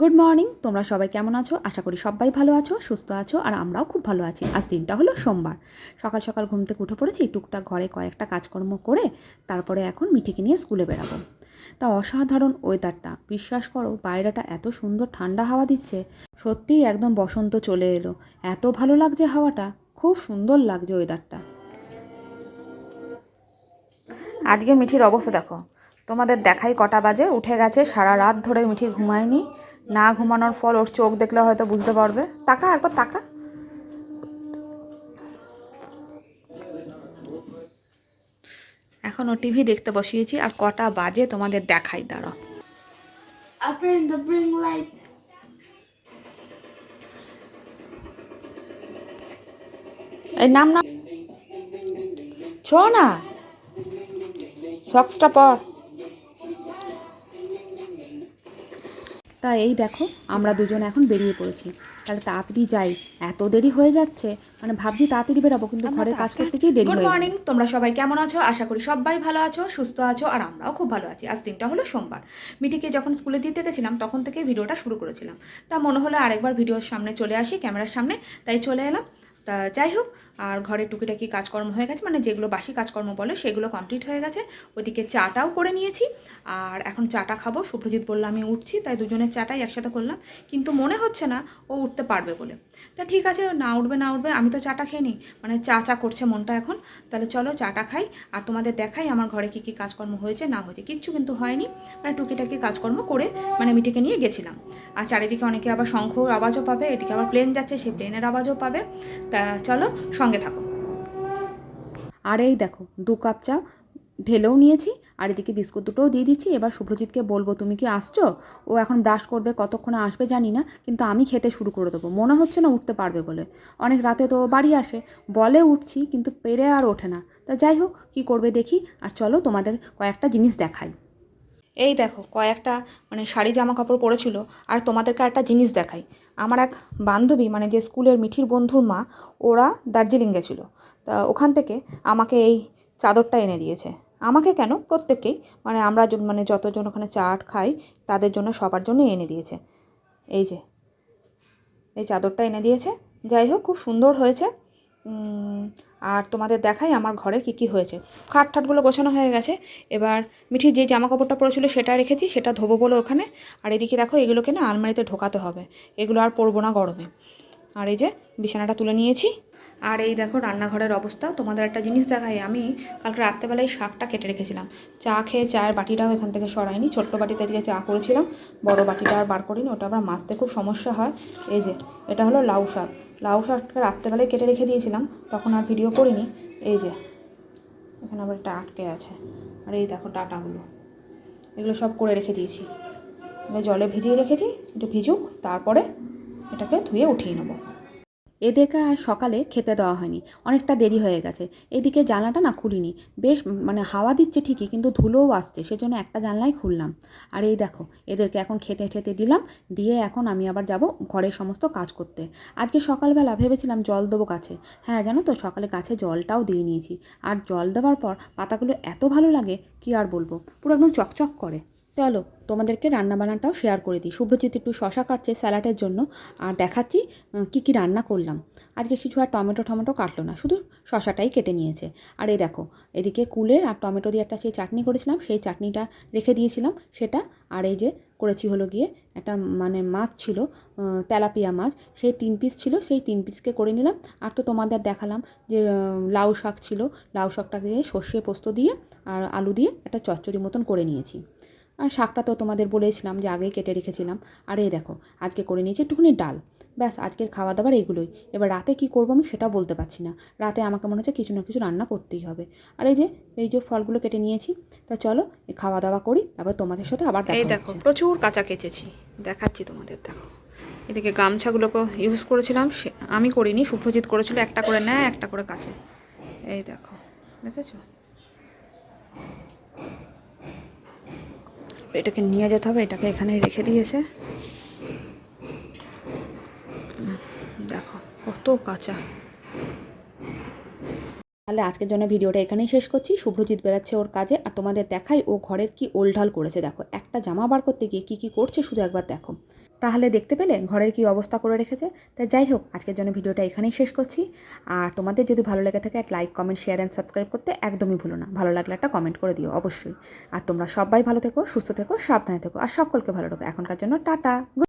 Good morning, তোমরা সবাই কেমন আছো? আশা করি সবাই ভালো আছো, সুস্থ আছো, আর আমরাও খুব ভালো আছি। আজ দিনটা হলো সোমবার। সকাল সকাল ঘুম থেকে উঠে পড়েছি, টুকটাক ঘরে কয়েকটা কাজকর্ম করে তারপরে এখন মিঠিকে নিয়ে স্কুলে বেরাবো। তা অসাধারণ ওয়েদারটা, বিশ্বাস করো বাইরেটা এত সুন্দর ঠান্ডা হাওয়া দিচ্ছে, সত্যিই একদম বসন্ত চলে এলো। এত ভালো লাগছে হাওয়াটা, খুব সুন্দর লাগছে ওয়েদারটা। আজকে মিঠির অবস্থা দেখো, তোমাদের দেখাই কটা বাজে। উঠে গেছে, সারা রাত ধরে মিঠি ঘুমায়নি। না ঘুমানোর ফল ওর চোখ দেখলে হয়তো বুঝতে পারবে। তাকা একবার তাকা। এখন ও টিভি দেখতে বসিয়েছি, আর কটা বাজে তোমাদের দেখাই, দাঁড়াও। এই নাম না, চ না, সক্সটা পর। তা এই দেখো, আমরা দুজন এখন বেরিয়ে পড়েছি। তাহলে তাড়াতাড়ি যাই, এত দেরি হয়ে যাচ্ছে। মানে ভাবছি তাড়াতাড়ি বেরাবো, কিন্তু ঘরের কাজ করতে গিয়ে দেরি হয়ে গেল। গুড মর্নিং, তোমরা সবাই কেমন আছো? আশা করি সবাই ভালো আছো, সুস্থ আছো, আর আমরাও খুব ভালো আছি। আজ দিনটা হলো সোমবার। মিঠিকে যখন স্কুলে দিতে গেছিলাম তখন থেকেই ভিডিওটা শুরু করেছিলাম। তা মনে হলো আরেকবার ভিডিওর সামনে চলে আসি, ক্যামেরার সামনে, তাই চলে এলাম। তা যাই হোক, আর ঘরে টুকিটাকি কাজকর্ম হয়ে গেছে, মানে যেগুলো বাসি কাজকর্ম বলে সেগুলো কমপ্লিট হয়ে গেছে। ওইদিকে চাটাও করে নিয়েছি, আর এখন চাটা খাবো। শুভ্রজিৎ বললো আমি উঠছি, তাই দুজনের চাটাই একসাথে করলাম। কিন্তু মনে হচ্ছে না ও উঠতে পারবে বলে। তা ঠিক আছে, না উঠবে না উঠবে, আমি তো চাটা খেয়ে নিই, মানে চা চা করছে মনটা এখন। তাহলে চলো চাটা খাই, আর তোমাদের দেখাই আমার ঘরে কী কী কাজকর্ম হয়েছে না হয়েছে। কিচ্ছু কিন্তু হয়নি, মানে টুকিটাকি কাজকর্ম করে মানে মিটিকে নিয়ে গেছিলাম। আর চারিদিকে অনেকে আবার শঙ্খর আওয়াজও পাবে, এদিকে আবার প্লেন যাচ্ছে, সেই প্লেনের আওয়াজও পাবে। তা চলো সঙ্গে থাকো। আর এই দেখো, 2 কাপ চা ঢেলেও নিয়েছি, আর এদিকে বিস্কুট দুটোও দিয়ে দিচ্ছি। এবার শুভ্রজিৎকে বলবো তুমি কি আসছো? ও এখন ব্রাশ করবে, কতক্ষণে আসবে জানি না, কিন্তু আমি খেতে শুরু করে দেবো। মনে হচ্ছে না উঠতে পারবে বলে। অনেক রাতে তো বাড়ি আসে, বলে উঠছি, কিন্তু পেরে আর ওঠে না। তা যাই হোক, কী করবে দেখি। আর চলো তোমাদের কয়েকটা জিনিস দেখাই। এই দেখো, কয়েকটা মানে শাড়ি জামা কাপড় পরেছিল। আর তোমাদেরকে একটা জিনিস দেখাই। আমার এক বান্ধবী, মানে যে স্কুলের মিঠির বন্ধুর মা, ওরা দার্জিলিং গেছিলো। তা ওখান থেকে আমাকে এই চাদরটা এনে দিয়েছে। আমাকে কেন, প্রত্যেককেই, মানে আমরা মানে যতজন ওখানে চাট খাই তাদের জন্য, সবার জন্য এনে দিয়েছে। এই যে এই চাদরটা এনে দিয়েছে। যাই হোক, খুব সুন্দর হয়েছে। আর তোমাদের দেখাই আমার ঘরে কী কী হয়েছে। খাট ঠাটগুলো গোছানো হয়ে গেছে। এবার মিঠি যে জামা কাপড়টা পরেছিল সেটা রেখেছি, সেটা ধোবো বলে ওখানে। আর এদিকে দেখো, এগুলোকে না আলমারিতে ঢোকাতে হবে, এগুলো আর পরবো না গরমে। আর এই যে বিছানাটা তুলে নিয়েছি। আর এই দেখো রান্নাঘরের অবস্থা। তোমাদের একটা জিনিস দেখাই, আমি কালকে রাত্রেবেলায় শাকটা কেটে রেখেছিলাম। চা খেয়ে চায়ের বাটিটাও এখান থেকে সরাইনি। ছোট্ট বাটিতে আজকে চা করেছিলাম, বড় বাটিটা আর বার করিনি, ওটা আবার মাজতে খুব সমস্যা হয়। এই যে এটা হলো লাউ শাক। লাউ শাকটা রাত্রেবেলায় কেটে রেখে দিয়েছিলাম, তখন আর ভিডিও করিনি। এই যে এখানে আবার একটা আটকে আছে। আর এই দেখো ডাঁটাগুলো, এগুলো সব করে রেখে দিয়েছি। জলে ভিজিয়ে রেখেছি, একটু ভিজুক, তারপরে এটাকে ধুয়ে উঠিয়ে নেবো। এদেরকে আর সকালে খেতে দেওয়া হয়নি, অনেকটা দেরি হয়ে গেছে। এদিকে জানলাটা না খুলিনি, বেশ মানে হাওয়া দিচ্ছে ঠিকই, কিন্তু ধুলোও আসছে, সেজন্য একটা জানলাই খুললাম। আর এই দেখো, এদেরকে এখন খেতে খেতে দিলাম, দিয়ে এখন আমি আবার যাব ঘরের সমস্ত কাজ করতে। আজকে সকালবেলা ভেবেছিলাম জল দেবো গাছে। হ্যাঁ জানো তো, সকালে গাছে জলটাও দিয়ে নিয়েছি। আর জল দেওয়ার পর পাতাগুলো এত ভালো লাগে, কি আর বলবো, পুরো একদম চকচক করে। চলো তোমাদেরকে রান্নাবান্নাটাও শেয়ার করে দিই। শুভ্রজিৎ একটু শশা কাটছে স্যালাডের জন্য, আর দেখাচ্ছি কী কী রান্না করলাম। আজকে কিছু আর টমেটো কাটলো না, শুধু শশাটাই কেটে নিয়েছে। আর এই দেখো, এদিকে কুলের আর টমেটো দিয়ে একটা সেই চাটনি করেছিলাম, সেই চাটনিটা রেখে দিয়েছিলাম সেটা। আর এই যে করেছি হলো গিয়ে একটা মানে মাছ ছিল, তেলাপিয়া মাছ, সেই 3 পিস ছিল, সেই 3 পিসকে করে নিলাম। আর তো তোমাদের দেখালাম যে লাউ শাক ছিল, লাউ শাকটা দিয়ে সর্ষে পোস্ত দিয়ে আর আলু দিয়ে একটা চচ্চড়ি মতন করে নিয়েছি। আর শাকটা তো তোমাদের বলেছিলাম যে আগেই কেটে রেখেছিলাম। আর এই দেখো, আজকে করে নিয়েছি একটুখানি ডাল। ব্যাস, আজকের খাওয়া দাওয়ার এইগুলোই। এবার রাতে কি করবো আমি সেটাও বলতে পারছি না। রাতে আমাকে মনে হচ্ছে কিছু না কিছু রান্না করতেই হবে। আর এই যে ফলগুলো কেটে নিয়েছি। তা চলো খাওয়া দাওয়া করি, তারপর তোমাদের সাথে আবার দেখা হচ্ছে। এই দেখো, প্রচুর কাঁচা কেচেছি, দেখাচ্ছি তোমাদের। দেখো, এদিকে গামছাগুলোকে ইউজ করেছিলাম, আমি করিনি, শুভ্রজিৎ করেছিল। একটা করে নেয়, একটা করে কাচে। এই দেখো, দেখেছো? এটাকে নিয়ে যেতে হবে, এটাকে এখানে রেখে দিয়েছে। দেখো কত কাঁচা। তাহলে আজকের জন্য ভিডিওটা এখানেই শেষ করছি। শুভ্রজিৎ বেরাচ্ছে ওর কাজে, আর তোমাদের দেখাই ও ঘরের কি ওলঢাল করেছে। দেখো, একটা জামা বার করতে গিয়ে কী কী করছে শুধু একবার দেখো। তাহলে দেখতে পেলে ঘরের কি অবস্থা করে রেখেছে। তাই যাই হোক, আজকের জন্য ভিডিওটা এখানেই শেষ করছি। আর তোমাদের যদি ভালো লেগে থাকে একটা like, comment, share and subscribe করতে একদমই ভুলো না। ভালো লাগলে একটা কমেন্ট করে দিও অবশ্যই। আর তোমরা সবাই ভালো থেকো, সুস্থ থেকো, সাবধানে থেকো, আর সকলকে ভালো রাখো। এখনকার জন্য টাটা।